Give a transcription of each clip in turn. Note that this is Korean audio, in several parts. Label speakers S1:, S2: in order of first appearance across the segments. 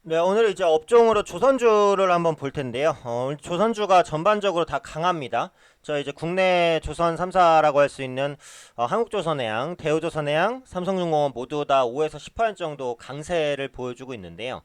S1: 네, 오늘 이제 업종으로 조선주를 한번 볼 텐데요. 조선주가 전반적으로 다 강합니다. 저 이제 국내 조선 3사라고 할 수 있는 한국조선해양, 대우조선해양, 삼성중공업 모두 다 5에서 10% 정도 강세를 보여주고 있는데요.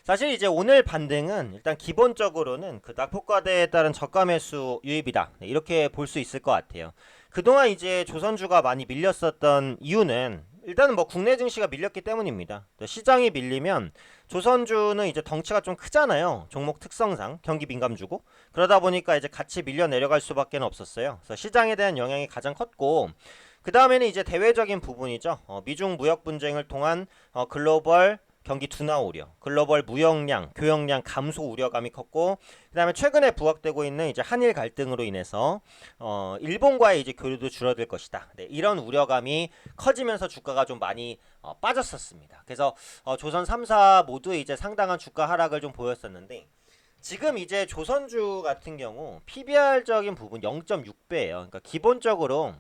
S1: 사실 이제 오늘 반등은 일단 기본적으로는 그 낙폭과대에 따른 저가 매수 유입이다. 네, 이렇게 볼 수 있을 것 같아요. 그동안 이제 조선주가 많이 밀렸었던 이유는 일단은 뭐 국내 증시가 밀렸기 때문입니다. 시장이 밀리면 조선주는 이제 덩치가 좀 크잖아요. 종목 특성상 경기 민감주고 그러다 보니까 이제 같이 밀려 내려갈 수밖에 없었어요. 그래서 시장에 대한 영향이 가장 컸고 그 다음에는 이제 대외적인 부분이죠. 미중 무역 분쟁을 통한 글로벌 경기 둔화 우려, 글로벌 무역량, 교역량 감소 우려감이 컸고, 그다음에 최근에 부각되고 있는 이제 한일 갈등으로 인해서 일본과의 이제 교류도 줄어들 것이다. 네, 이런 우려감이 커지면서 주가가 좀 많이 빠졌었습니다. 그래서 조선 3사 모두 이제 상당한 주가 하락을 좀 보였었는데. 지금 이제 조선주 같은 경우 PBR적인 부분 0.6배예요. 그러니까 기본적으로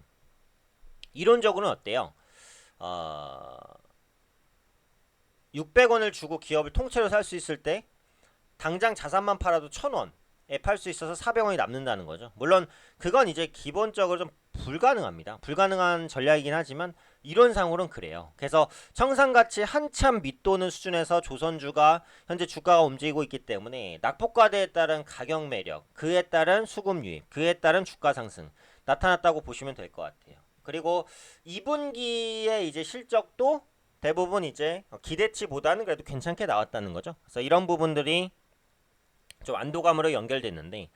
S1: 이론적으로는 어때요? 어, 600원을 주고 기업을 통째로 살 수 있을 때 당장 자산만 팔아도 1000원에 팔 수 있어서 400원이 남는다는 거죠. 물론 그건 이제 기본적으로 좀 불가능합니다. 불가능한 전략이긴 하지만 이론상으로는 그래요. 그래서 청산가치 한참 밑도는 수준에서 조선주가 현재 주가가 움직이고 있기 때문에 낙폭과대에 따른 가격 매력, 그에 따른 수급 유입, 그에 따른 주가 상승 나타났다고 보시면 될 것 같아요. 그리고 2분기에 이제 실적도 대부분 이제 기대치보다는 그래도 괜찮게 나왔다는 거죠. 그래서 이런 부분들이 좀 안도감으로 연결됐는데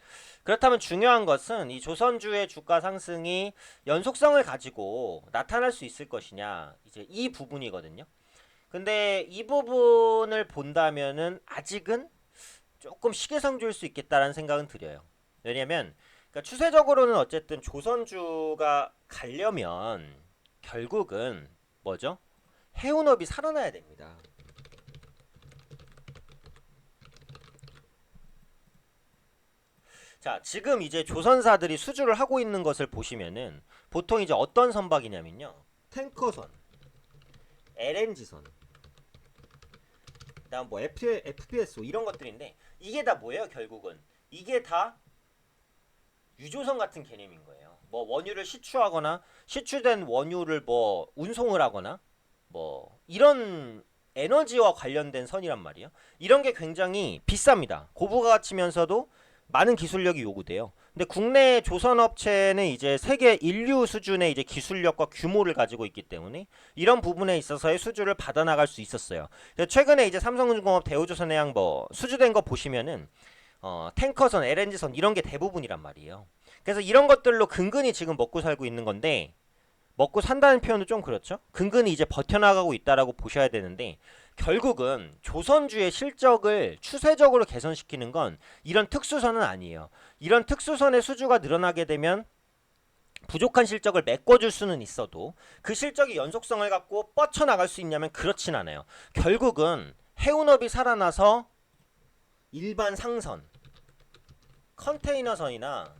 S1: 그렇다면 중요한 것은 이 조선주의 주가 상승이 연속성을 가지고 나타날 수 있을 것이냐 이제 이 부분이거든요. 근데 이 부분을 본다면은 아직은 조금 시기상조일 수 있겠다라는 생각은 들어요. 왜냐면 그러니까 추세적으로는 어쨌든 조선주가 가려면 결국은 뭐죠? 해운업이 살아나야 됩니다. 자, 지금 이제 조선사들이 수주를 하고 있는 것을 보시면은 보통 이제 어떤 선박이냐면요. 탱커선, LNG선, 그다음 뭐 FPSO 이런 것들인데 이게 다 뭐예요, 결국은? 이게 다 유조선 같은 개념인 거예요. 뭐 원유를 시추하거나 시추된 원유를 뭐 운송을 하거나 뭐 이런 에너지와 관련된 선이란 말이에요. 이런 게 굉장히 비쌉니다. 고부가치면서도 많은 기술력이 요구돼요. 근데 국내 조선업체는 이제 세계 인류 수준의 이제 기술력과 규모를 가지고 있기 때문에 이런 부분에 있어서의 수주를 받아나갈 수 있었어요. 최근에 이제 삼성중공업 대우조선해양 뭐 수주된 거 보시면은 탱커선, LNG선 이런 게 대부분이란 말이에요. 그래서 이런 것들로 근근히 지금 먹고 살고 있는 건데 먹고 산다는 표현도 좀 그렇죠. 근근히 이제 버텨나가고 있다라고 보셔야 되는데 결국은 조선주의 실적을 추세적으로 개선시키는 건 이런 특수선은 아니에요. 이런 특수선의 수주가 늘어나게 되면 부족한 실적을 메꿔줄 수는 있어도 그 실적이 연속성을 갖고 뻗쳐나갈 수 있냐면 그렇진 않아요. 결국은 해운업이 살아나서 일반 상선, 컨테이너선이나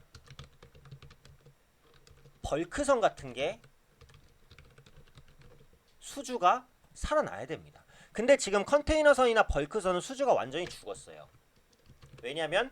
S1: 벌크선 같은 게 수주가 살아나야 됩니다. 근데 지금 컨테이너선이나 벌크선은 수주가 완전히 죽었어요. 왜냐하면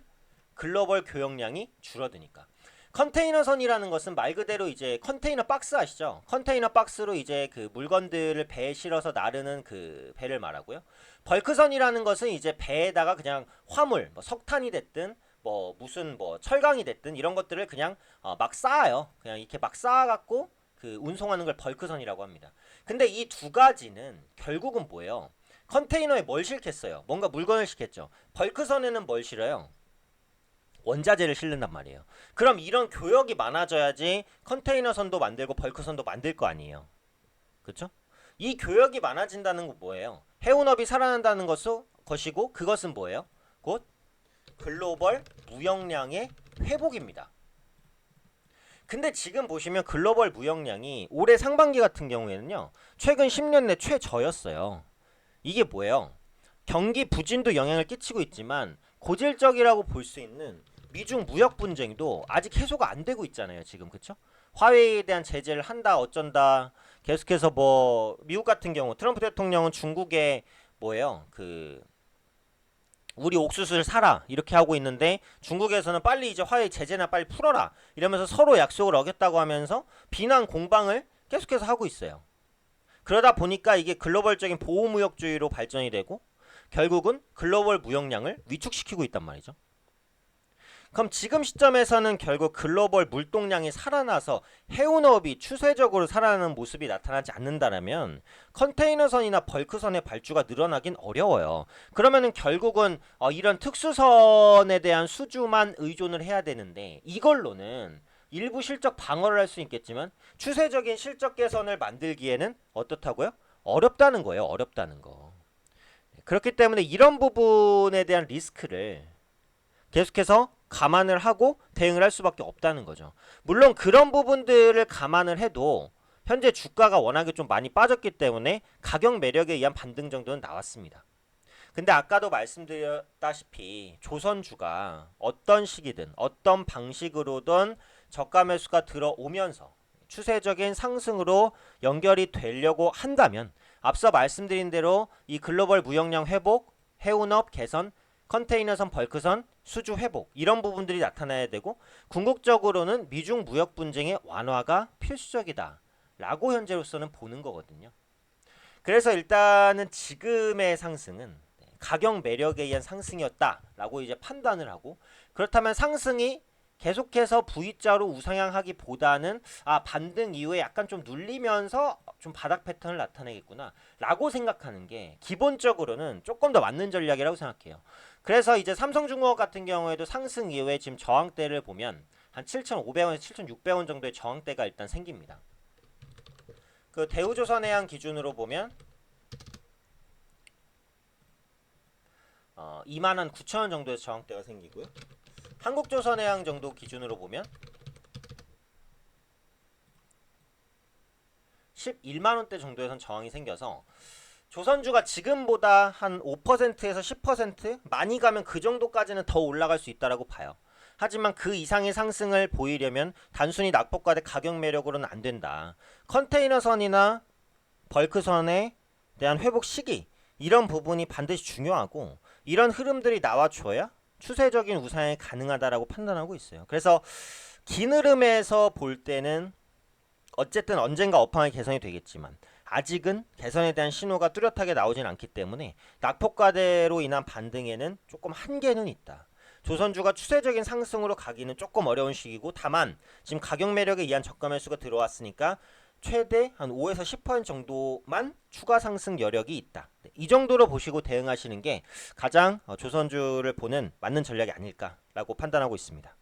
S1: 글로벌 교역량이 줄어드니까. 컨테이너선이라는 것은 말 그대로 이제 컨테이너 박스 아시죠? 컨테이너 박스로 이제 그 물건들을 배에 실어서 나르는 그 배를 말하고요. 벌크선이라는 것은 이제 배에다가 그냥 화물, 뭐 석탄이 됐든 뭐 무슨 뭐 철강이 됐든 이런 것들을 그냥 막 쌓아요. 그냥 이렇게 막 쌓아갖고 그 운송하는 걸 벌크선이라고 합니다. 근데 이 두 가지는 결국은 뭐예요? 컨테이너에 뭘 싣겠어요? 뭔가 물건을 싣겠죠. 벌크선에는 뭘 실어요? 원자재를 실는단 말이에요. 그럼 이런 교역이 많아져야지 컨테이너선도 만들고 벌크선도 만들 거 아니에요. 그렇죠? 이 교역이 많아진다는 건 뭐예요? 해운업이 살아난다는 것이고 그것은 뭐예요? 곧 글로벌 무역량의 회복입니다. 근데 지금 보시면 글로벌 무역량이 올해 상반기 같은 경우에는요. 최근 10년 내 최저였어요. 이게 뭐예요? 경기 부진도 영향을 끼치고 있지만 고질적이라고 볼 수 있는 미중 무역 분쟁도 아직 해소가 안 되고 있잖아요. 지금 그쵸? 화웨이에 대한 제재를 한다 어쩐다 계속해서 뭐 미국 같은 경우 트럼프 대통령은 중국에 뭐예요? 그 우리 옥수수를 사라 이렇게 하고 있는데 중국에서는 빨리 이제 화해 제재나 빨리 풀어라 이러면서 서로 약속을 어겼다고 하면서 비난 공방을 계속해서 하고 있어요. 그러다 보니까 이게 글로벌적인 보호무역주의로 발전이 되고 결국은 글로벌 무역량을 위축시키고 있단 말이죠. 그럼 지금 시점에서는 결국 글로벌 물동량이 살아나서 해운업이 추세적으로 살아나는 모습이 나타나지 않는다면 컨테이너선이나 벌크선의 발주가 늘어나긴 어려워요. 그러면은 결국은 이런 특수선에 대한 수주만 의존을 해야 되는데 이걸로는 일부 실적 방어를 할 수 있겠지만 추세적인 실적 개선을 만들기에는 어떻다고요? 어렵다는 거예요. 어렵다는 거. 그렇기 때문에 이런 부분에 대한 리스크를 계속해서 감안을 하고 대응을 할 수밖에 없다는 거죠. 물론 그런 부분들을 감안을 해도 현재 주가가 워낙에 좀 많이 빠졌기 때문에 가격 매력에 의한 반등 정도는 나왔습니다. 근데 아까도 말씀드렸다시피 조선주가 어떤 시기든 어떤 방식으로든 저가 매수가 들어오면서 추세적인 상승으로 연결이 되려고 한다면 앞서 말씀드린 대로 이 글로벌 무역량 회복, 해운업 개선, 컨테이너선, 벌크선, 수주 회복 이런 부분들이 나타나야 되고 궁극적으로는 미중 무역 분쟁의 완화가 필수적이다 라고 현재로서는 보는 거거든요. 그래서 일단은 지금의 상승은 가격 매력에 의한 상승이었다라고 이제 판단을 하고 그렇다면 상승이 계속해서 V자로 우상향하기보다는 반등 이후에 약간 좀 눌리면서 좀 바닥 패턴을 나타내겠구나 라고 생각하는 게 기본적으로는 조금 더 맞는 전략이라고 생각해요. 그래서 이제 삼성중공업 같은 경우에도 상승 이후에 지금 저항대를 보면 한 7,500원에서 7,600원 정도의 저항대가 일단 생깁니다. 그 대우조선해양 기준으로 보면 2만 9천원 정도에서 저항대가 생기고요. 한국조선해양 정도 기준으로 보면 11만원대 정도에선 저항이 생겨서 조선주가 지금보다 한 5%에서 10% 많이 가면 그 정도까지는 더 올라갈 수 있다라고 봐요. 하지만 그 이상의 상승을 보이려면 단순히 낙폭과대 가격 매력으로는 안 된다. 컨테이너선이나 벌크선에 대한 회복 시기 이런 부분이 반드시 중요하고 이런 흐름들이 나와줘야 추세적인 우상이 가능하다라고 판단하고 있어요. 그래서 긴 흐름에서 볼 때는 어쨌든 언젠가 업황이 개선이 되겠지만 아직은 개선에 대한 신호가 뚜렷하게 나오진 않기 때문에 낙폭과대로 인한 반등에는 조금 한계는 있다. 조선주가 추세적인 상승으로 가기는 조금 어려운 시기고 다만 지금 가격 매력에 의한 저가 매수가 들어왔으니까 최대 한 5에서 10% 정도만 추가 상승 여력이 있다. 이 정도로 보시고 대응하시는 게 가장 조선주를 보는 맞는 전략이 아닐까라고 판단하고 있습니다.